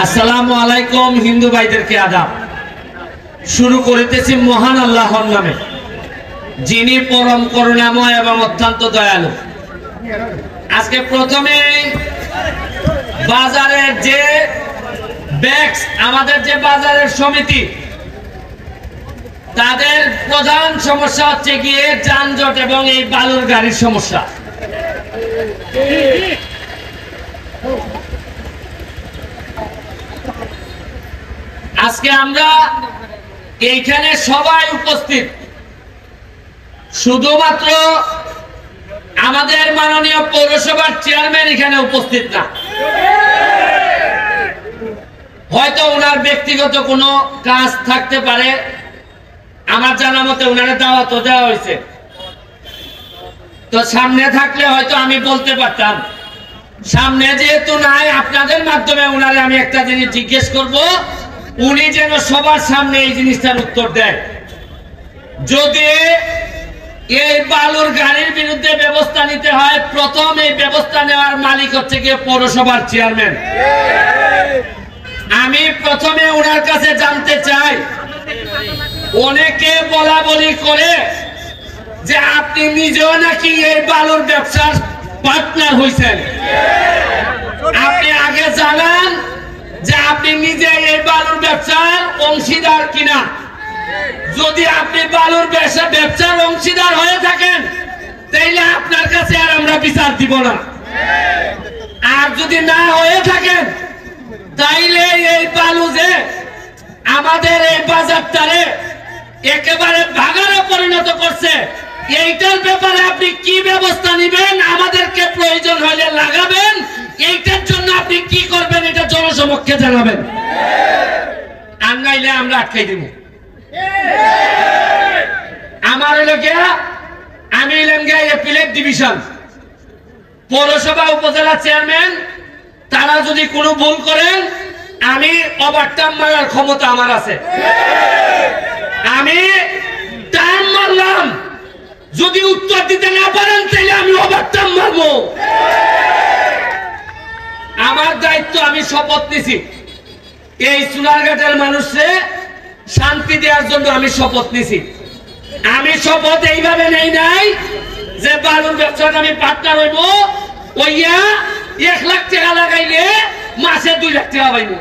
আসসালামু আলাইকুম হিন্দু ভাইদেরকে আদাব। শুরু করিতেছি মহান আল্লাহর নামে, যিনি পরম করুণাময় এবং অত্যন্ত দয়ালু। আজকে প্রথমে বাজারের যে ব্যাক্স, আমাদের যে বাজারের সমিতি, তাদের প্রধান সমস্যা হচ্ছে গিয়ে যানজট এবং এই বালুর গাড়ির সমস্যা। আজকে আমরা এইখানে সবাই উপস্থিত, শুধুমাত্র আমাদের মাননীয় পৌরসভার চেয়ারম্যান এখানে উপস্থিত না। হয়তো ওনার ব্যক্তিগত কোনো কাজ থাকতে পারে, আমার জানা মতে ওনারে দাওয়াতও দেওয়া হয়েছে, তো সামনে থাকলে হয়তো আমি বলতে পারতাম। সামনে যেহেতু নাই, আপনাদের মাধ্যমে ওনারে আমি একটা জিনিস জিজ্ঞেস করব, উনি যেন সবার সামনে এই জিনিসটার উত্তর দেয়। যদি এই বালুর গাড়ির বিরুদ্ধে ব্যবস্থা নিতে হয়, প্রথম এই ব্যবস্থা নেওয়ার মালিক হচ্ছে গিয়ে পৌরসভার চেয়ারম্যান। আমি প্রথমে ওনার কাছে জানতে চাই, অনেকে বলা বলি করে যে আপনি নিজেও নাকি এই বালুর ব্যবসার পার্টনার হয়েছেন। আপনি আগে জানান যে আপনি নিজে এই বালুর ব্যবসার অংশীদার কিনা। যদি আপনি বালুর ব্যবসার অংশীদার হয়ে থাকেন, তাইলে আপনার কাছে আর আমরা বিচার দিব না। আর যদি না হয়ে থাকেন, তাইলে এই বালু যে আমাদের এই বাজারটারে একেবারে ভাগারে পরিণত করছে, এইটার ব্যাপারে আপনি কি ব্যবস্থা নেবেন, আমাদেরকে প্রয়োজন হলে লাগাবেন, এইটার জন্য আপনি কি করবেন এটা জনসমক্ষে জানাবেন। আর নাইলে আমরা আটকাই দিব। আমার হলো গিয়া, আমি এলাম গিয়া এপিলেট ডিভিশন পৌরসভা উপজেলা চেয়ারম্যান। তারা যদি কোনো ভুল করেন, আমি ওভারটার্ম মারার ক্ষমতা আমার আছে। আমি টাইম মারলাম, যদি উত্তর দিতে না পারেন তাহলে আমি ওভারটার্ম মারবো। আমার দায়িত্ব, আমি শপথ নিছি এই সোনারঘাটের মানুষে শান্তি দেওয়ার জন্য। আমি শপথ নিছি। আমি শপথ এইভাবে নেই নাই যে বালুর ব্যবসাটা আমি পার্টনার হইব, ওইয়া 1 লাখ টাকা লাগাইলে মাসে 2 লাখ টাকা পাইব।